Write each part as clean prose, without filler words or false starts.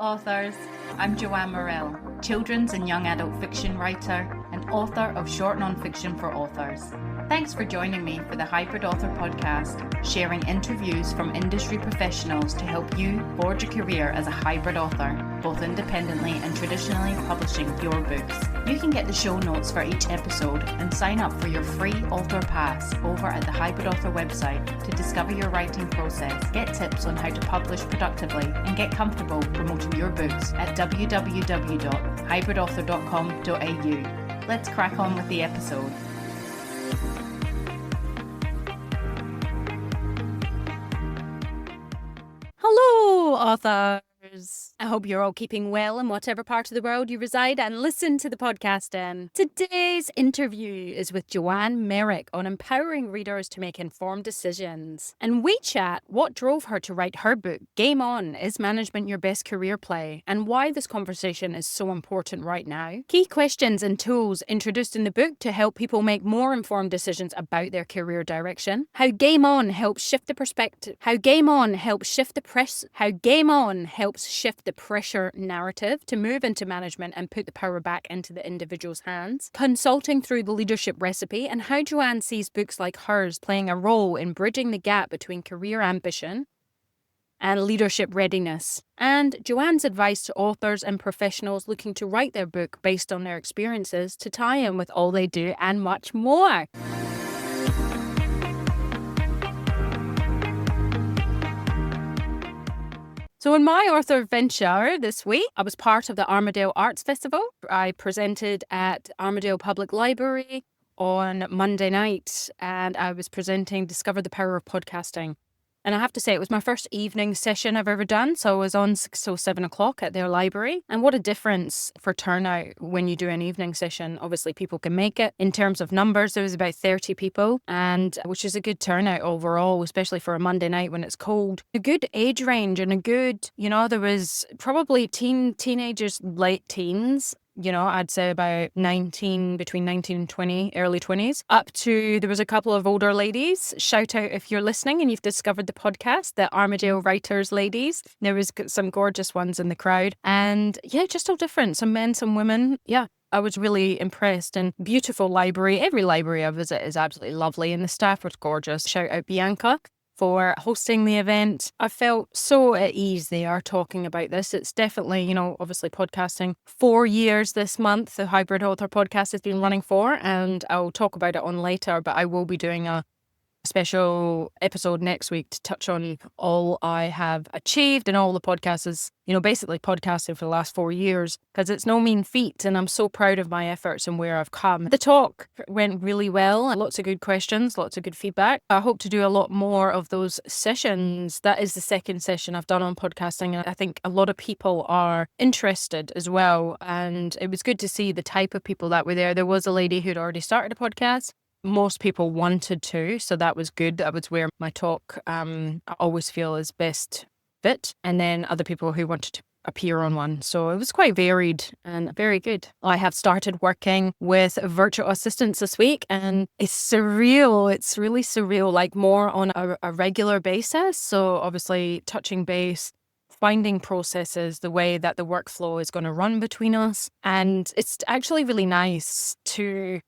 authors. I'm Joanne Merrill, children's and young adult fiction writer and author of short non-fiction for authors. Thanks for joining me for the Hybrid Author podcast, sharing interviews from industry professionals to help you forge a career as a hybrid author, both independently and traditionally publishing your books. You can get the show notes for each episode and sign up for your free author pass over at the Hybrid Author website to discover your writing process, get tips on how to publish productively, and get comfortable promoting your books at www.hybridauthor.com.au. Let's crack on with the episode. Hello, authors. I hope you're all keeping well in whatever part of the world you reside and listen to the podcast in. Today's interview is with Joanne Merrick on empowering readers to make informed decisions. And we chat what drove her to write her book, Game On, Is Management Your Best Career Play? And why this conversation is so important right now. Key questions and tools introduced in the book to help people make more informed decisions about their career direction. How Game On helps shift the perspective. How Game On helps shift the pressure narrative to move into management and put the power back into the individual's hands. Consulting through the leadership recipe and how Joanne sees books like hers playing a role in bridging the gap between career ambition and leadership readiness. And Joanne's advice to authors and professionals looking to write their book based on their experiences to tie in with all they do and much more. So in my author venture this week, I was part of the Armadale Arts Festival. I presented at Armadale Public Library on Monday night, and I was presenting Discover the Power of Podcasting. And I have to say, it was my first evening session I've ever done. So I was on 6 till 7 o'clock at their library. And what a difference for turnout when you do an evening session. Obviously, people can make it. In terms of numbers, there was about 30 people, and which is a good turnout overall, especially for a Monday night when it's cold. A good age range and a good, there was probably teenagers, late teens. I'd say about between 19 and 20, early 20s, up to, there was a couple of older ladies. Shout out if you're listening and you've discovered the podcast, the Armadale Writers ladies. There was some gorgeous ones in the crowd. And yeah, just all different. Some men, some women. Yeah. I was really impressed, and beautiful library. Every library I visit is absolutely lovely, and the staff was gorgeous. Shout out Bianca for hosting the event. I felt so at ease there talking about this. It's definitely, obviously podcasting 4 years this month. The Hybrid Author podcast has been running for, and I'll talk about it on later, but I will be doing a special episode next week to touch on all I have achieved and all the podcasts, basically podcasting for the last 4 years, because it's no mean feat, and I'm so proud of my efforts and where I've come. The talk went really well. Lots of good questions, lots of good feedback. I hope to do a lot more of those sessions. That is the second session I've done on podcasting, and I think a lot of people are interested as well, and it was good to see the type of people that were there. There was a lady who'd already started a podcast. Most people wanted to, so that was good. That was where my talk, I always feel, is best fit. And then other people who wanted to appear on one. So it was quite varied and very good. I have started working with virtual assistants this week, and it's surreal. It's really surreal, like more on a regular basis. So obviously touching base, finding processes, the way that the workflow is going to run between us. And it's actually really nice to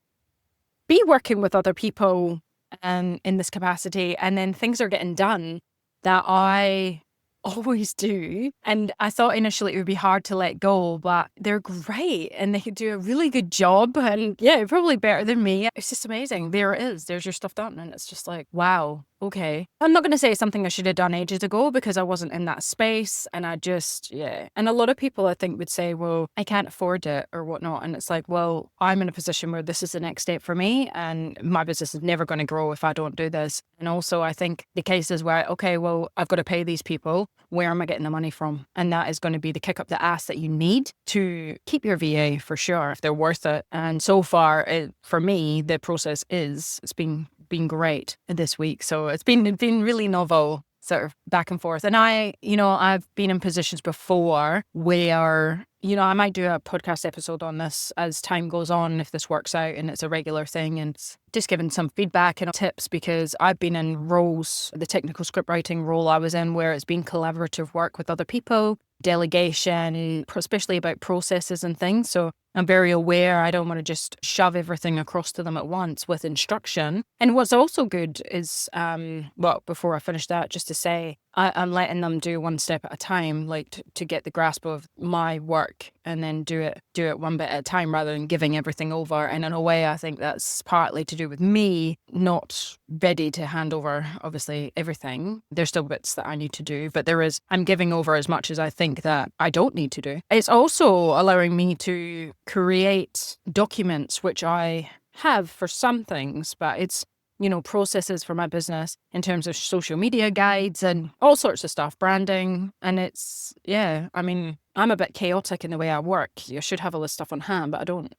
be working with other people in this capacity, and then things are getting done that I always do. And I thought initially it would be hard to let go, but they're great and they do a really good job. And yeah, probably better than me. It's just amazing. There it is. There's your stuff done. And it's just like, wow. Okay. I'm not going to say it's something I should have done ages ago because I wasn't in that space, and I just, yeah. And a lot of people I think would say, well, I can't afford it or whatnot. And it's like, well, I'm in a position where this is the next step for me, and my business is never going to grow if I don't do this. And also I think the case is where, okay, well, I've got to pay these people. Where am I getting the money from? And that is going to be the kick up the ass that you need to keep your VA for sure, if they're worth it. And so far, for me, the process it's been great this week. So it's been really novel, sort of back and forth. And I've been in positions before where, I might do a podcast episode on this as time goes on, if this works out and it's a regular thing, and just giving some feedback and tips, because I've been in roles, the technical script writing role I was in, where it's been collaborative work with other people. delegation, especially about processes and things. So I'm very aware I don't want to just shove everything across to them at once with instruction. And what's also good is, before I finish that, just to say, I'm letting them do one step at a time, like to get the grasp of my work and then do it one bit at a time rather than giving everything over. And in a way, I think that's partly to do with me not ready to hand over, obviously, everything. There's still bits that I need to do, but I'm giving over as much as I think that I don't need to do. It's also allowing me to create documents, which I have for some things, but it's, processes for my business in terms of social media guides and all sorts of stuff, branding. And I'm a bit chaotic in the way I work. I should have all this stuff on hand, but I don't.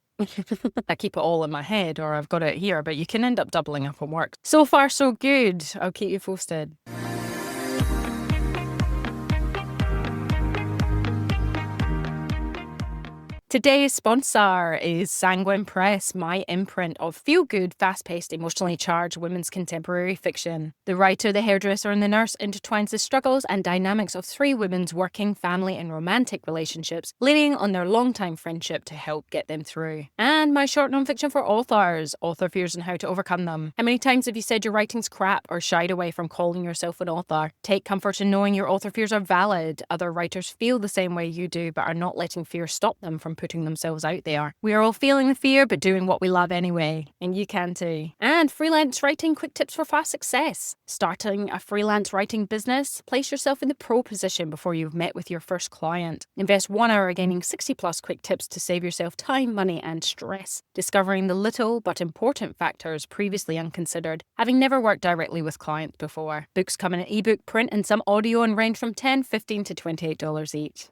I keep it all in my head, or I've got it here, but you can end up doubling up on work. So far, so good. I'll keep you posted. Today's sponsor is Sanguine Press, my imprint of feel-good, fast-paced, emotionally charged women's contemporary fiction. The writer, the hairdresser, and the nurse intertwines the struggles and dynamics of three women's working, family, and romantic relationships, leaning on their long-time friendship to help get them through. And my short non-fiction for authors, author fears and how to overcome them. How many times have you said your writing's crap or shied away from calling yourself an author? Take comfort in knowing your author fears are valid. Other writers feel the same way you do, but are not letting fear stop them from putting themselves out there. We are all feeling the fear, but doing what we love anyway. And you can too. And freelance writing, quick tips for fast success. Starting a freelance writing business? Place yourself in the pro position before you've met with your first client. Invest 1 hour gaining 60 plus quick tips to save yourself time, money, and stress. Discovering the little but important factors previously unconsidered, having never worked directly with clients before. Books come in an ebook, print, and some audio and range from $10, $15 to $28 each.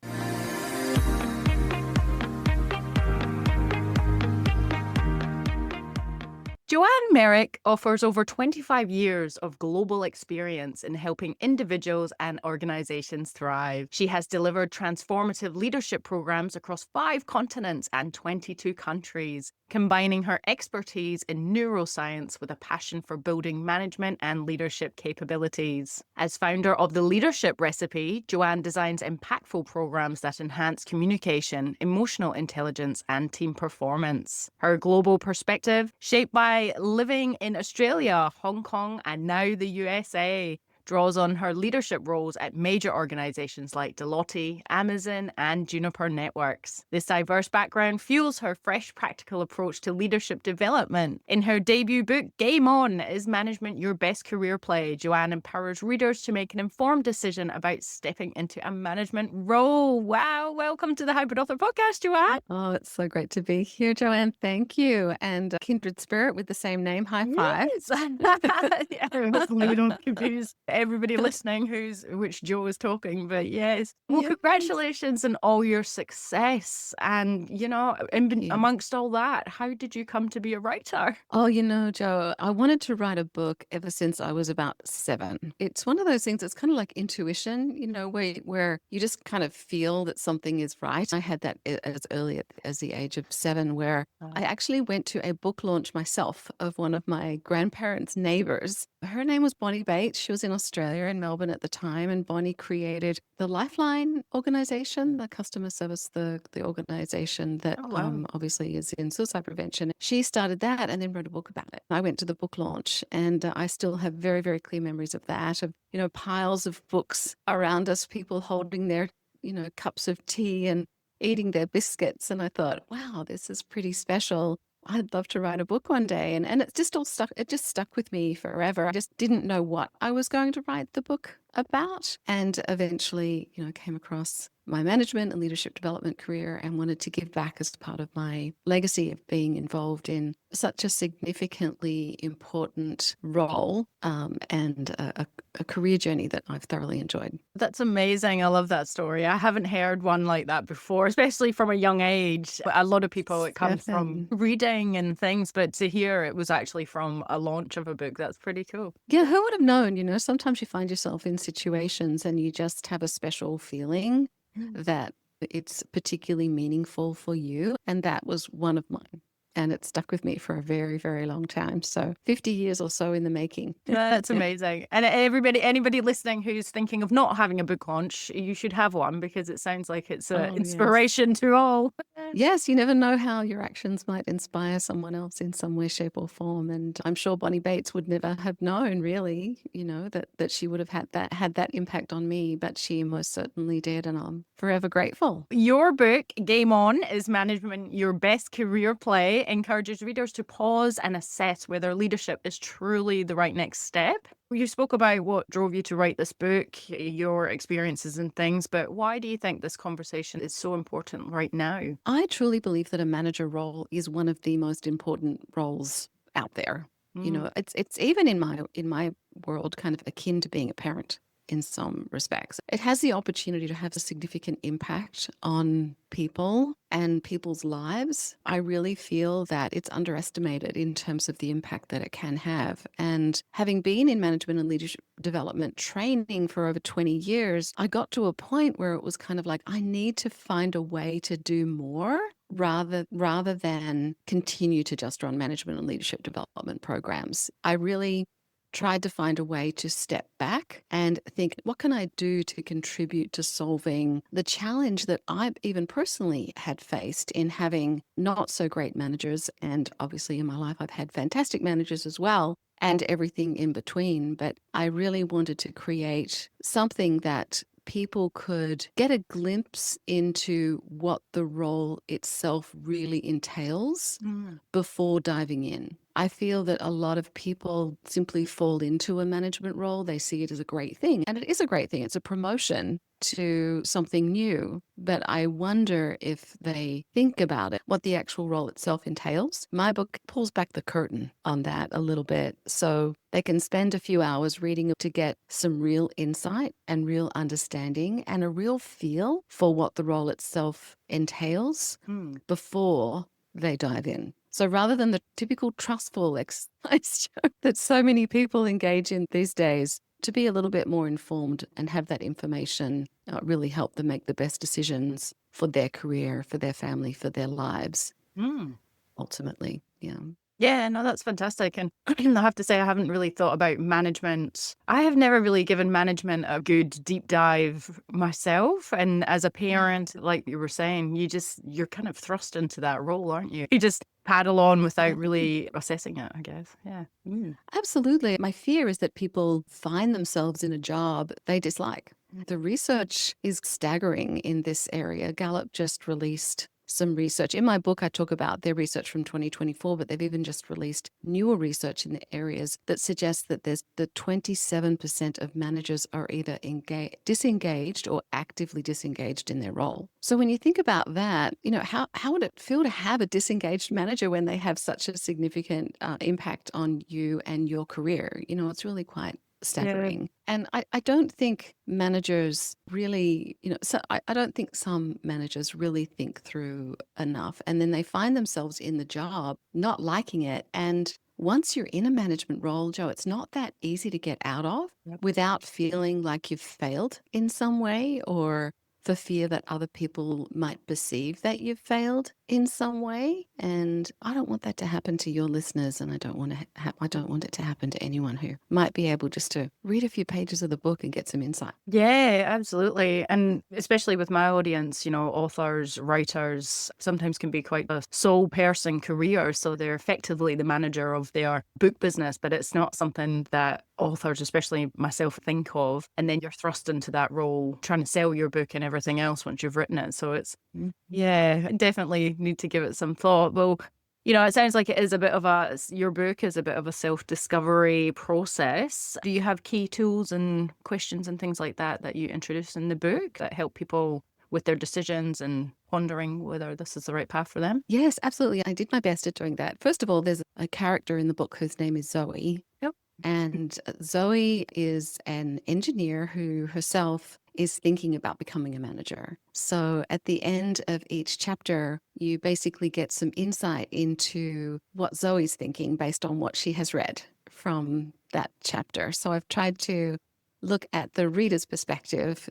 Joanne Merrick offers over 25 years of global experience in helping individuals and organizations thrive. She has delivered transformative leadership programs across 5 continents and 22 countries, combining her expertise in neuroscience with a passion for building management and leadership capabilities. As founder of The Leadership Recipe, Joanne designs impactful programs that enhance communication, emotional intelligence, and team performance. Her global perspective, shaped by living in Australia, Hong Kong, and now the USA, draws on her leadership roles at major organizations like Deloitte, Amazon, and Juniper Networks. This diverse background fuels her fresh, practical approach to leadership development. In her debut book, Game On, Is Management Your Best Career Play?, Joanne empowers readers to make an informed decision about stepping into a management role. Wow, welcome to the Hybrid Author Podcast, Joanne. Oh, it's so great to be here, Joanne. Thank you. And kindred spirit with the same name. High five. Yes. Yeah, hopefully we don't confuse everybody listening which Joe is talking, but yes. Well, congratulations on all your success. And, amongst all that, how did you come to be a writer? Oh, Joe, I wanted to write a book ever since I was about 7. It's one of those things that's kind of like intuition, where you just kind of feel that something is right. I had that as early as the age of 7, where I actually went to a book launch myself of one of my grandparents' neighbors. Her name was Bonnie Bates. She was in Australia, in Melbourne at the time, and Bonnie created the Lifeline organization, the customer service, the organization that obviously is in suicide prevention. She started that and then wrote a book about it. I went to the book launch, and I still have very, very clear memories of that, of, piles of books around us, people holding their, cups of tea and eating their biscuits. And I thought, wow, this is pretty special. I'd love to write a book one day. And it just all stuck. It just stuck with me forever. I just didn't know what I was going to write the book about. And eventually, came across my management and leadership development career and wanted to give back as part of my legacy of being involved in such a significantly important role and a career journey that I've thoroughly enjoyed. That's amazing. I love that story. I haven't heard one like that before, especially from a young age. A lot of people, it comes from reading and things, but to hear it was actually from a launch of a book, that's pretty cool. Yeah, who would have known? Sometimes you find yourself in situations and you just have a special feeling that it's particularly meaningful for you. And that was one of mine. and it stuck with me for a very, very long time. So 50 years or so in the making. That's amazing. And anybody listening who's thinking of not having a book launch, you should have one, because it sounds like it's an Oh, yes. inspiration to all. Yes, you never know how your actions might inspire someone else in some way, shape, or form. And I'm sure Bonnie Bates would never have known, really, that she would have had that impact on me, but she most certainly did, and I'm forever grateful. Your book, Game On, is Management Your Best Career Play, encourages readers to pause and assess whether leadership is truly the right next step. You spoke about what drove you to write this book, your experiences and things, but why do you think this conversation is so important right now? I truly believe that a manager role is one of the most important roles out there. It's even in my world kind of akin to being a parent in some respects. It has the opportunity to have a significant impact on people and people's lives. I really feel that it's underestimated in terms of the impact that it can have. And having been in management and leadership development training for over 20 years, I got to a point where it was kind of like, I need to find a way to do more rather than continue to just run management and leadership development programs. I really tried to find a way to step back and think, what can I do to contribute to solving the challenge that I even personally had faced in having not so great managers? And obviously in my life, I've had fantastic managers as well, and everything in between. But I really wanted to create something that people could get a glimpse into what the role itself really entails before diving in. I feel that a lot of people simply fall into a management role. They see it as a great thing, and it is a great thing. It's a promotion to something new. But I wonder if they think about it, what the actual role itself entails. My book pulls back the curtain on that a little bit, so they can spend a few hours reading to get some real insight and real understanding and a real feel for what the role itself entails before they dive in. So rather than the typical trust fall exercise that so many people engage in these days, to be a little bit more informed and have that information really help them make the best decisions for their career, for their family, for their lives, ultimately. Yeah. Yeah, no, that's fantastic. And I have to say, I haven't really thought about management. I have never really given management a good deep dive myself. And as a parent, like you were saying, you're kind of thrust into that role, aren't you? You just paddle on without really assessing it, I guess. Yeah. Absolutely. My fear is that people find themselves in a job they dislike. The research is staggering in this area. Gallup just released some research. In my book, I talk about their research from 2024, but they've even just released newer research in the areas that suggests that there's the 27% of managers are either disengaged or actively disengaged in their role. So when you think about that, how would it feel to have a disengaged manager when they have such a significant impact on you and your career? It's really quite staggering. Yeah. And I don't think managers really, I don't think some managers really think through enough. And then they find themselves in the job not liking it. And once you're in a management role, Jo, it's not that easy to get out of without feeling like you've failed in some way, or for fear that other people might perceive that you've failed in some way. And I don't want that to happen to your listeners, and I don't want it to happen to anyone who might be able just to read a few pages of the book and get some insight. Yeah, absolutely. And especially with my audience, authors, writers sometimes can be quite a sole person career. So they're effectively the manager of their book business, but it's not something that authors, especially myself, think of. And then you're thrust into that role trying to sell your book and everything else once you've written it. So it's, definitely need to give it some thought. Well, it sounds like it is your book is a bit of a self-discovery process. Do you have key tools and questions and things like that you introduce in the book that help people with their decisions and pondering whether this is the right path for them? Yes, absolutely. I did my best at doing that. First of all, there's a character in the book whose name is Zoe. Yep. And Zoe is an engineer who herself is thinking about becoming a manager. So at the end of each chapter, you basically get some insight into what Zoe's thinking based on what she has read from that chapter. So I've tried to look at the reader's perspective,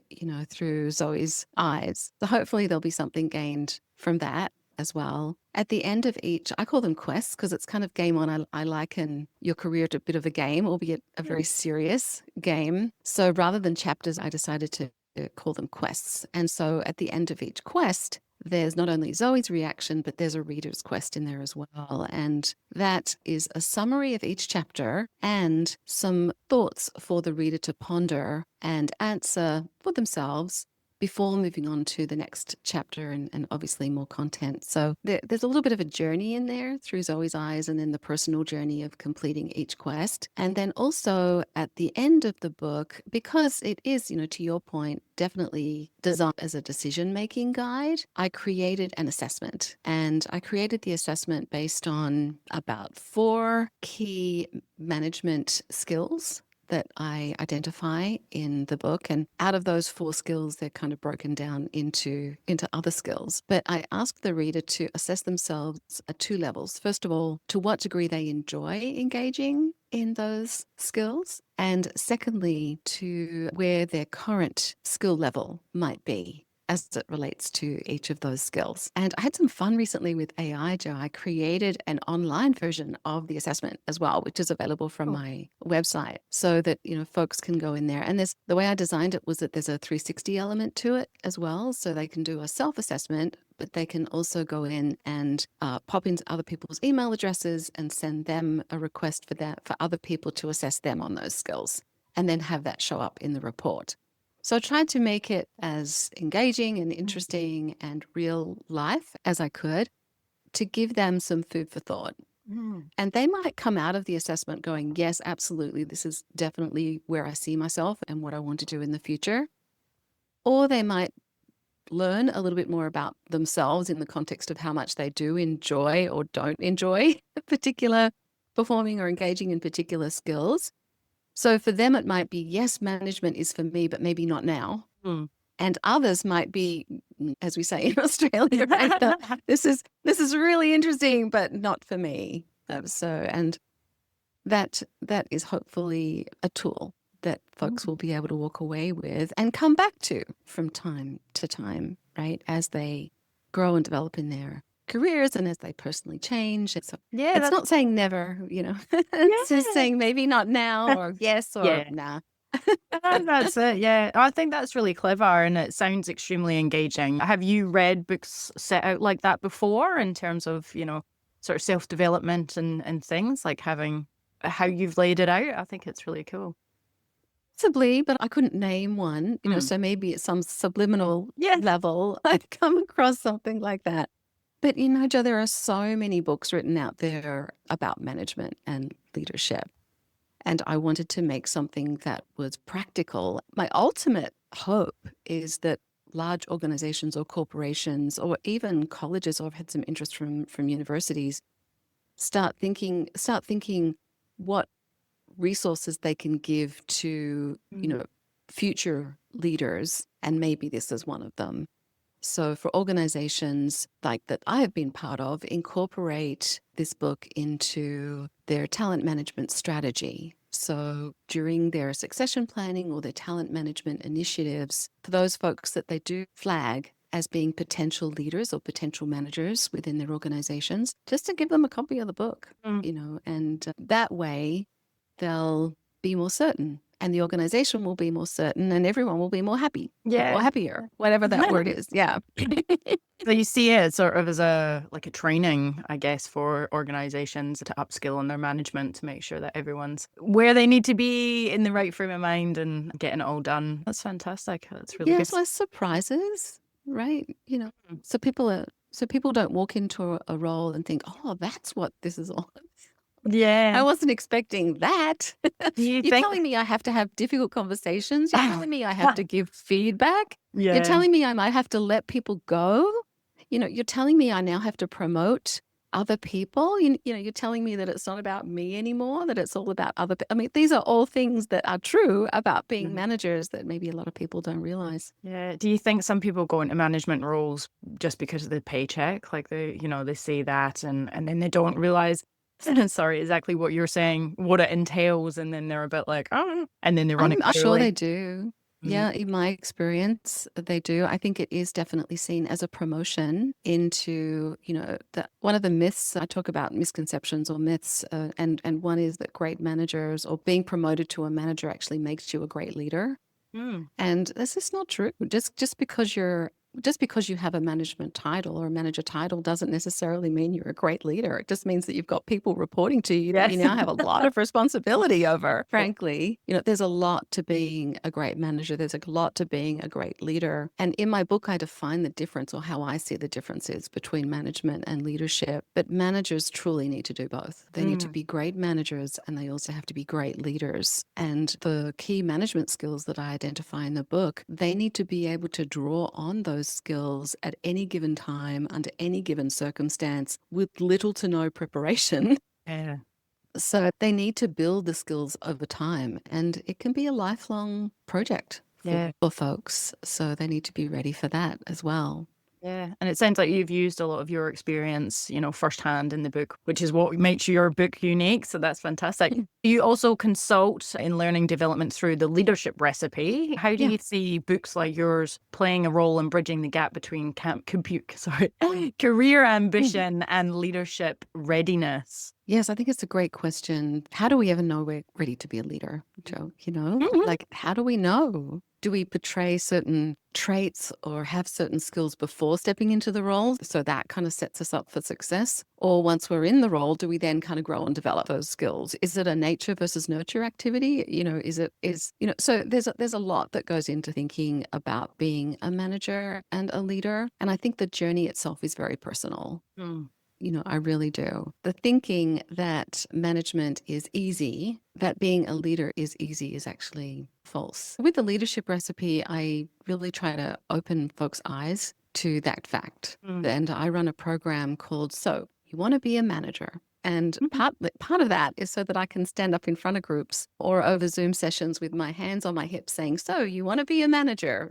through Zoe's eyes. So hopefully there'll be something gained from that. as well. At the end of each, I call them quests because it's kind of game on. I liken your career to a bit of a game, albeit a very serious game. So rather than chapters, I decided to call them quests. And so at the end of each quest, there's not only Zoe's reaction, but there's a reader's quest in there as well. And that is a summary of each chapter and some thoughts for the reader to ponder and answer for themselves before moving on to the next chapter and obviously more content. So there's a little bit of a journey in there through Zoe's eyes, and then the personal journey of completing each quest. And then also at the end of the book, because it is, to your point, definitely designed as a decision-making guide, I created an assessment. And I created the assessment based on about 4 key management skills that I identify in the book. And out of those 4 skills, they're kind of broken down into other skills. But I ask the reader to assess themselves at 2 levels. First of all, to what degree they enjoy engaging in those skills. And secondly, to where their current skill level might be as it relates to each of those skills. And I had some fun recently with AI, Joe. I created an online version of the assessment as well, which is available from my website so that, folks can go in there. And the way I designed it was that there's a 360 element to it as well. So they can do a self-assessment, but they can also go in and pop into other people's email addresses and send them a request for other people to assess them on those skills, and then have that show up in the report. So I tried to make it as engaging and interesting and real life as I could to give them some food for thought. And they might come out of the assessment going, yes, absolutely, this is definitely where I see myself and what I want to do in the future. Or they might learn a little bit more about themselves in the context of how much they do enjoy or don't enjoy particular performing or engaging in particular skills. So for them, it might be, yes, management is for me, but maybe not now. And others might be, as we say in Australia, right? This is really interesting, but not for me. And that is hopefully a tool that folks will be able to walk away with and come back to from time to time, right? As they grow and develop in their careers and as they personally change. So it's not saying never, it's just saying maybe not now or yes or nah. That's it. Yeah, I think that's really clever, and it sounds extremely engaging. Have you read books set out like that before in terms of, sort of self-development and things, like having how you've laid it out? I think it's really cool. Possibly, but I couldn't name one, so maybe at some subliminal level I'd come across something like that. But, Joe, there are so many books written out there about management and leadership. And I wanted to make something that was practical. My ultimate hope is that large organizations or corporations or even colleges, or I've had some interest from universities, start thinking what resources they can give to, future leaders. And maybe this is one of them. So for organizations like that I have been part of, incorporate this book into their talent management strategy. So during their succession planning or their talent management initiatives, for those folks that they do flag as being potential leaders or potential managers within their organizations, just to give them a copy of the book, and that way they'll be more certain. And the organization will be more certain, and everyone will be more happy, or happier, whatever that word is. Yeah. So you see it sort of as a training, I guess, for organizations to upskill on their management to make sure that everyone's where they need to be in the right frame of mind and getting it all done. That's fantastic. That's really good. It's like surprises, right? So people don't walk into a role and think, oh, that's what this is all. I wasn't expecting that. You're telling me I have to have difficult conversations. You're telling me I have to give feedback. You're telling me I might have to let people go. You're telling me I now have to promote other people. You're telling me that it's not about me anymore, that it's all about other people. I mean, these are all things that are true about being managers that maybe a lot of people don't realize. Yeah. Do you think some people go into management roles just because of the paycheck? Like they say that and then they don't realize sorry, exactly what you're saying, what it entails, and then they're a bit like, oh, and then they run it. I'm sure they do. Yeah, in my experience, they do. I think it is definitely seen as a promotion into, one of the myths I talk about, misconceptions or myths, and one is that great managers or being promoted to a manager actually makes you a great leader. Mm. And this is not true. Just because you have a management title or a manager title doesn't necessarily mean you're a great leader. It just means that you've got people reporting to you that you Yes. now have a lot of responsibility over. Frankly, there's a lot to being a great manager. There's a lot to being a great leader. And in my book, I define the difference, or how I see the differences between management and leadership. But managers truly need to do both. They need to be great managers, and they also have to be great leaders. And the key management skills that I identify in the book, they need to be able to draw on those skills at any given time, under any given circumstance, with little to no preparation. Yeah. So they need to build the skills over time, and it can be a lifelong project for folks. So they need to be ready for that as well. Yeah. And it sounds like you've used a lot of your experience, firsthand in the book, which is what makes your book unique. So that's fantastic. You also consult in learning development through the leadership recipe. How do you see books like yours playing a role in bridging the gap between career ambition and leadership readiness? Yes, I think it's a great question. How do we ever know we're ready to be a leader, Jo? Like, how do we know? Do we portray certain traits or have certain skills before stepping into the role? So that kind of sets us up for success. Or once we're in the role, do we then kind of grow and develop those skills? Is it a nature versus nurture activity? So there's a lot that goes into thinking about being a manager and a leader. And I think the journey itself is very personal. I really do. The thinking that management is easy, that being a leader is easy, is actually false. With the leadership recipe, I really try to open folks' eyes to that fact. And I run a program called So You Want to Be a Manager. And part of that is so that I can stand up in front of groups or over Zoom sessions with my hands on my hips saying, so you want to be a manager,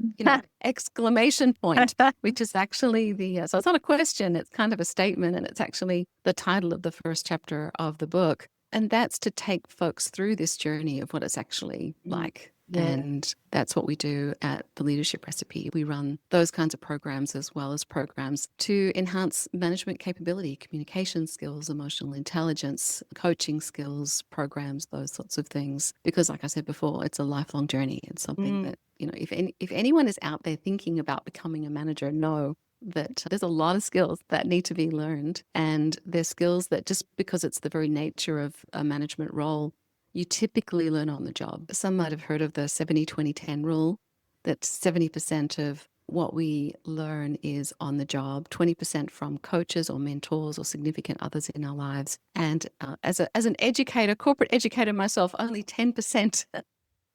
exclamation point, which is actually so it's not a question, it's kind of a statement. And it's actually the title of the first chapter of the book. And that's to take folks through this journey of what it's actually like. And that's what we do at the Leadership Recipe. We run those kinds of programs as well as programs to enhance management capability, communication skills, emotional intelligence, coaching skills, programs, those sorts of things. Because like I said before, it's a lifelong journey. It's something that, if anyone is out there thinking about becoming a manager, know that there's a lot of skills that need to be learned. And there's skills that just because it's the very nature of a management role, you typically learn on the job. Some might have heard of the 70-20-10 rule, that 70% of what we learn is on the job, 20% from coaches or mentors or significant others in our lives. And as an educator, corporate educator myself, only 10%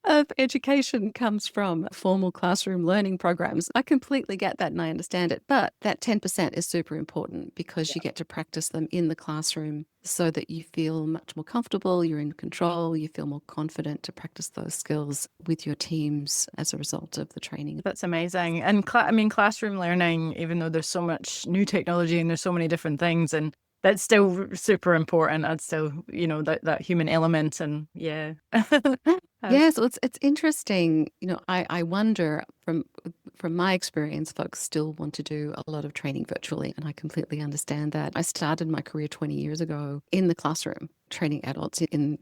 of education comes from formal classroom learning programs. I completely get that and I understand it. But that 10% is super important because you get to practice them in the classroom so that you feel much more comfortable, you're in control, you feel more confident to practice those skills with your teams as a result of the training. That's amazing. And classroom learning, even though there's so much new technology and there's so many different things, and that's still super important. That's still, that human element. And yeah. Yes, it's interesting. I wonder from my experience, folks still want to do a lot of training virtually, and I completely understand that. I started my career 20 years ago in the classroom, training adults in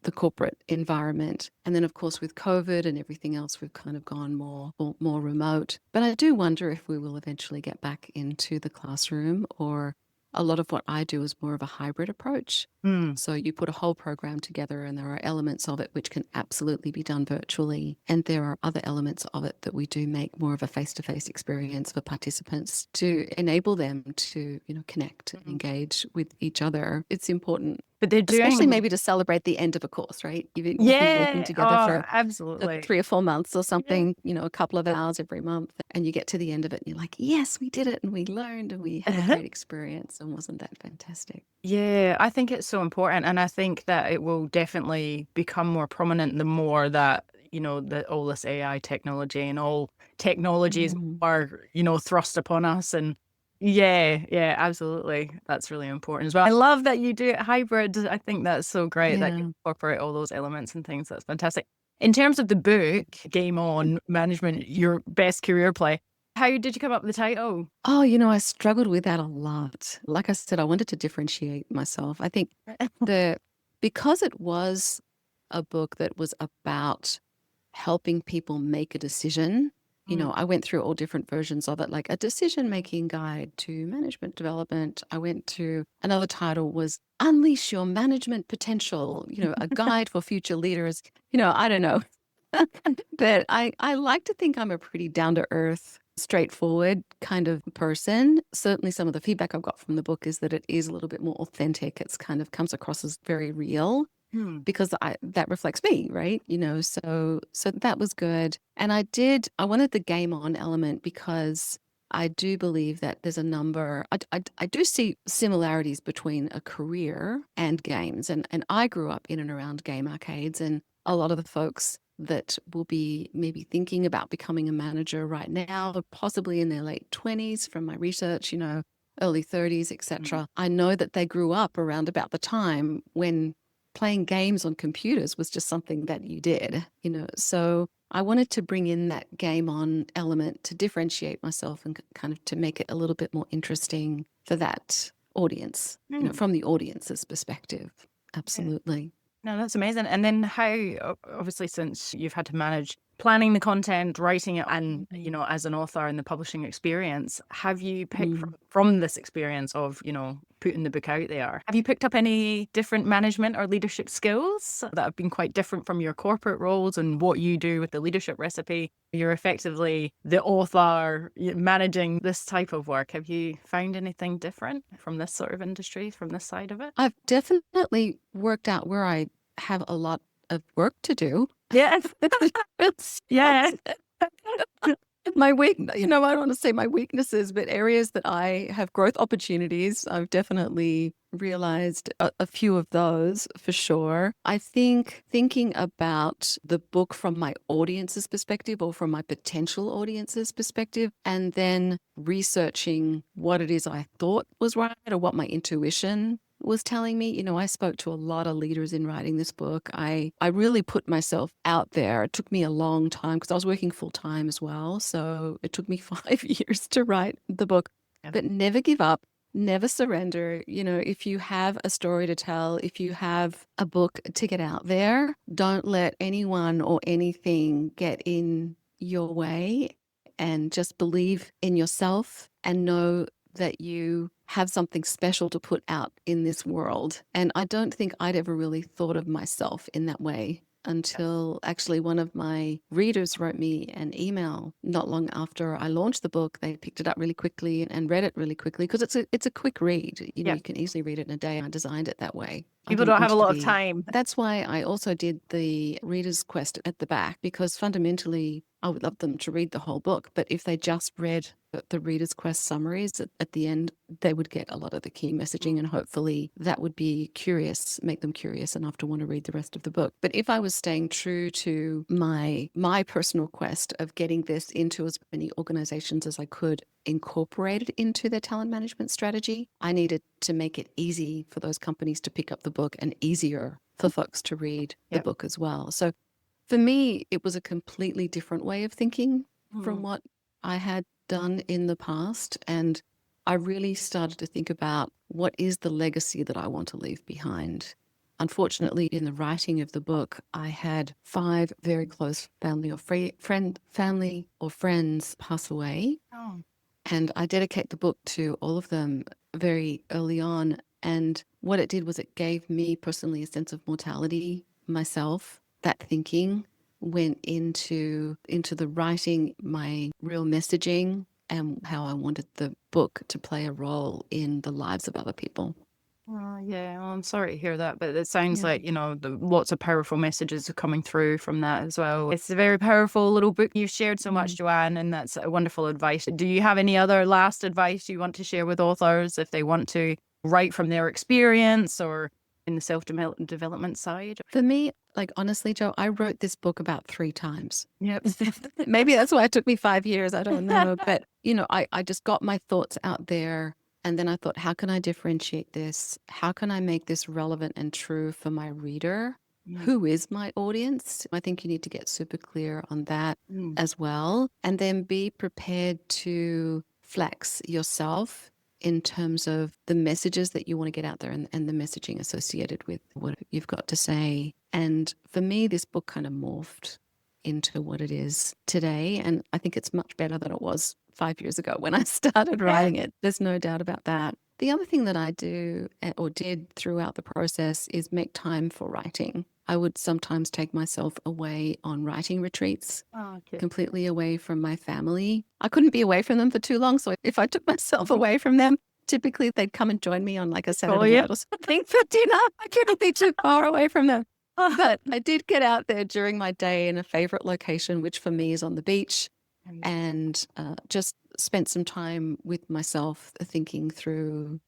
the corporate environment. And then, of course, with COVID and everything else, we've kind of gone more remote. But I do wonder if we will eventually get back into the classroom, or a lot of what I do is more of a hybrid approach. So you put a whole program together and there are elements of it which can absolutely be done virtually. And there are other elements of it that we do make more of a face-to-face experience for participants to enable them to, connect and engage with each other. It's important. But they're doing... Especially maybe to celebrate the end of a course, right? You've been working together for absolutely 3 or 4 months or something, a couple of hours every month. And you get to the end of it and you're like, yes, we did it and we learned and we had a great experience. And wasn't that fantastic? Yeah, I think it's so important. And I think that it will definitely become more prominent the more that, that all this AI technology and all technologies are, thrust upon us. And yeah, absolutely. That's really important as well. I love that you do it hybrid. I think that's so great that you incorporate all those elements and things. That's fantastic. In terms of the book, Game On Management, Your Best Career Play, how did you come up with the title? Oh, I struggled with that a lot. Like I said, I wanted to differentiate myself. I think because it was a book that was about helping people make a decision, I went through all different versions of it, like a decision-making guide to management development. I went to another title was Unleash Your Management Potential, a guide for future leaders. I don't know. But I like to think I'm a pretty down-to-earth, straightforward kind of person. Certainly some of the feedback I've got from the book is that it is a little bit more authentic. It's kind of comes across as very real. Because that reflects me, right? So that was good. And I wanted the game on element because I do believe that there's a number, I do see similarities between a career and games. And I grew up in and around game arcades, and a lot of the folks that will be maybe thinking about becoming a manager right now, or possibly in their late 20s from my research, early 30s, etc. I know that they grew up around about the time when playing games on computers was just something that you did, So I wanted to bring in that game on element to differentiate myself and kind of to make it a little bit more interesting for that audience, from the audience's perspective. Absolutely. No, that's amazing. And then how, obviously, since you've had to manage planning the content, writing it, and, as an author in the publishing experience, have you picked from this experience of, putting the book out there, have you picked up any different management or leadership skills that have been quite different from your corporate roles and what you do with the leadership recipe? You're effectively the author managing this type of work. Have you found anything different from this sort of industry, from this side of it? I've definitely worked out where I have a lot of work to do. Yeah. Yeah. My I don't want to say my weaknesses, but areas that I have growth opportunities, I've definitely realized a few of those for sure. I think thinking about the book from my audience's perspective or from my potential audience's perspective, and then researching what it is I thought was right or what my intuition was telling me. I spoke to a lot of leaders in writing this book. I really put myself out there. It took me a long time because I was working full time as well. So it took me 5 years to write the book. But never give up, never surrender. If you have a story to tell, if you have a book to get out there, don't let anyone or anything get in your way, and just believe in yourself and know that you have something special to put out in this world. And I don't think I'd ever really thought of myself in that way until actually one of my readers wrote me an email not long after I launched the book. They picked it up really quickly and read it really quickly because it's a quick read. You can easily read it in a day. I designed it that way. People don't have a lot of time. That's why I also did the reader's quest at the back, because fundamentally I would love them to read the whole book. But if they just read the reader's quest summaries at the end, they would get a lot of the key messaging, and hopefully that would be make them curious enough to want to read the rest of the book. But if I was staying true to my personal quest of getting this into as many organizations as I could, incorporate it into their talent management strategy, I needed to make it easy for those companies to pick up the book and easier for folks to read the book as well. So for me, it was a completely different way of thinking from what I had done in the past. And I really started to think about what is the legacy that I want to leave behind. Unfortunately, in the writing of the book, I had 5 very close family or friends pass away. Oh. And I dedicate the book to all of them very early on. And what it did was it gave me personally a sense of mortality myself. That thinking went into the writing, my real messaging, and how I wanted the book to play a role in the lives of other people. Yeah, well, I'm sorry to hear that, but it sounds like, lots of powerful messages are coming through from that as well. It's a very powerful little book. You've shared so much, Joanne, and that's a wonderful advice. Do you have any other last advice you want to share with authors if they want to write from their experience or in the self-development side? For me, honestly, Jo, I wrote this book about 3 times. Yep. Maybe that's why it took me 5 years. I don't know. But, I just got my thoughts out there. And then I thought, how can I differentiate this? How can I make this relevant and true for my reader? who is my audience? I think you need to get super clear on that Mm. as well. And then be prepared to flex yourself in terms of the messages that you want to get out there and the messaging associated with what you've got to say. And for me, this book kind of morphed into what it is today. And I think it's much better than it was 5 years ago when I started writing it. There's no doubt about that. The other thing that I do or did throughout the process is make time for writing. I would sometimes take myself away on writing retreats, completely away from my family. I couldn't be away from them for too long. So if I took myself away from them, typically they'd come and join me on like a Saturday night or something for dinner. I couldn't be too far away from them. But I did get out there during my day in a favorite location, which for me is on the beach, and just spent some time with myself thinking through,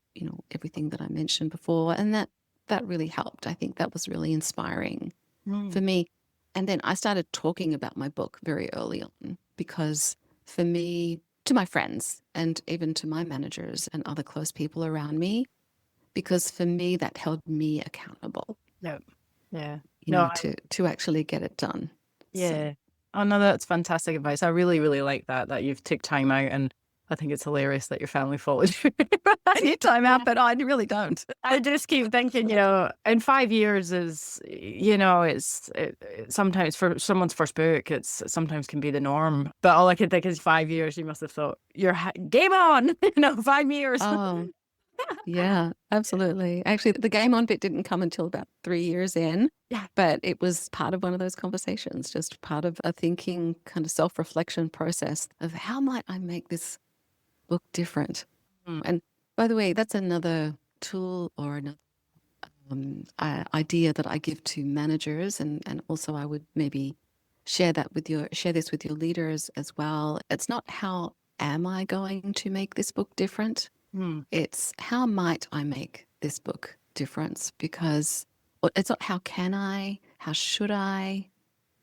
everything that I mentioned before. And that really helped. I think that was really inspiring for me. And then I started talking about my book very early on because for me, to my friends and even to my managers and other close people around me, because for me, that held me accountable. Yep. Yeah. To actually get it done. Yeah. So. Oh, no, that's fantastic advice. I really, really like that you've took time out, and I think it's hilarious that your family followed you. I need time out, but I really don't. I just keep thinking, in 5 years is, it's sometimes for someone's first book, it's sometimes can be the norm. But all I can think is 5 years, you must have thought, game on, 5 years. Oh, yeah, absolutely. Actually, the game on bit didn't come until about 3 years in. Yeah. But it was part of one of those conversations, just part of a thinking kind of self-reflection process of how might I make this book different. And by the way, that's another tool or another idea that I give to managers, and also I would maybe share this with your leaders as well. It's not how am I going to make this book different? It's how might I make this book different? Because it's not how can I, how should I,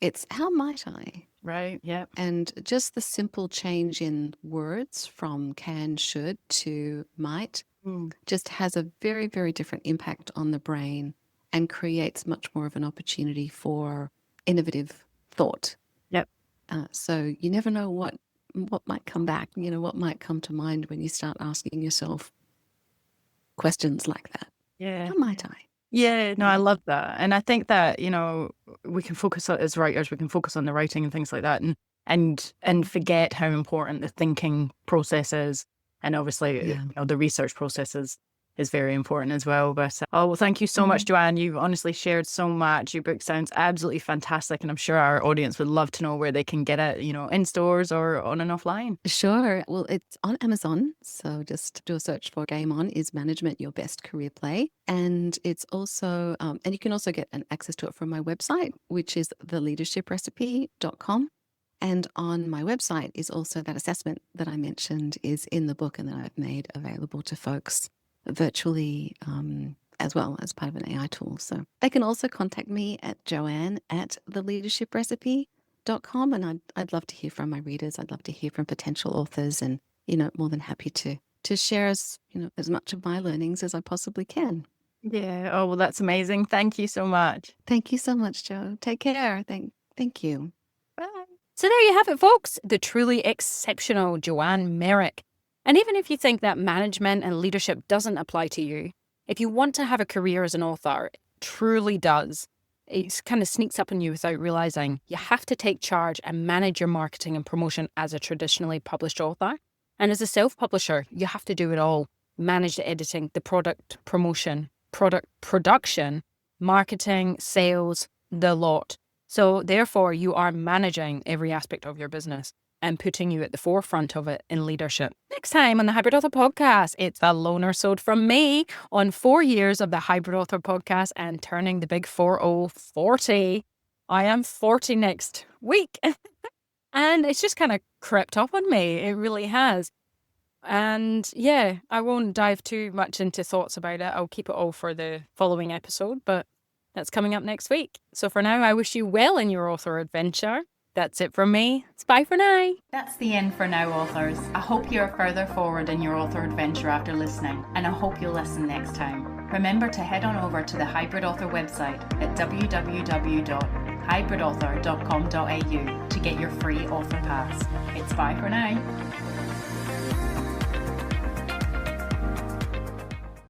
it's how might I. Right, yeah. And just the simple change in words from can, should to might just has a very, very different impact on the brain and creates much more of an opportunity for innovative thought. Yep. So you never know what might come back, what might come to mind when you start asking yourself questions like that. Yeah. How might I? Yeah, no, I love that. And I think that, we can focus as writers, we can focus on the writing and things like that and forget how important the thinking process is. And obviously, the research process is very important as well. But thank you so much, Joanne. You've honestly shared so much. Your book sounds absolutely fantastic, and I'm sure our audience would love to know where they can get it, in stores or on and offline. Sure. Well, it's on Amazon, so just do a search for Game On is Management Your Best Career Play. And it's also, and you can also get an access to it from my website, which is theleadershiprecipe.com. And on my website is also that assessment that I mentioned is in the book and that I've made available to folks virtually as well as part of an AI tool. So they can also contact me at joanne@theleadershiprecipe.com. And I'd love to hear from my readers. I'd love to hear from potential authors, and, more than happy to share as much of my learnings as I possibly can. Yeah. Oh, well, that's amazing. Thank you so much. Thank you so much, Jo. Take care. Thank you. Bye. So there you have it, folks. The truly exceptional Joanne Merrick. And even if you think that management and leadership doesn't apply to you, if you want to have a career as an author, it truly does. It kind of sneaks up on you without realizing. You have to take charge and manage your marketing and promotion as a traditionally published author. And as a self-publisher, you have to do it all. Manage the editing, the product promotion, product production, marketing, sales, the lot. So therefore, you are managing every aspect of your business and putting you at the forefront of it in leadership. Next time on the Hybrid Author Podcast, it's a loner sode from me on 4 years of the Hybrid Author Podcast and turning the big 40. I am 40 next week. And it's just kind of crept up on me. It really has. And yeah, I won't dive too much into thoughts about it. I'll keep it all for the following episode, but that's coming up next week. So for now, I wish you well in your author adventure. That's it from me. It's bye for now. That's the end for now, authors. I hope you're further forward in your author adventure after listening, and I hope you'll listen next time. Remember to head on over to the Hybrid Author website at www.hybridauthor.com.au to get your free author pass. It's bye for now.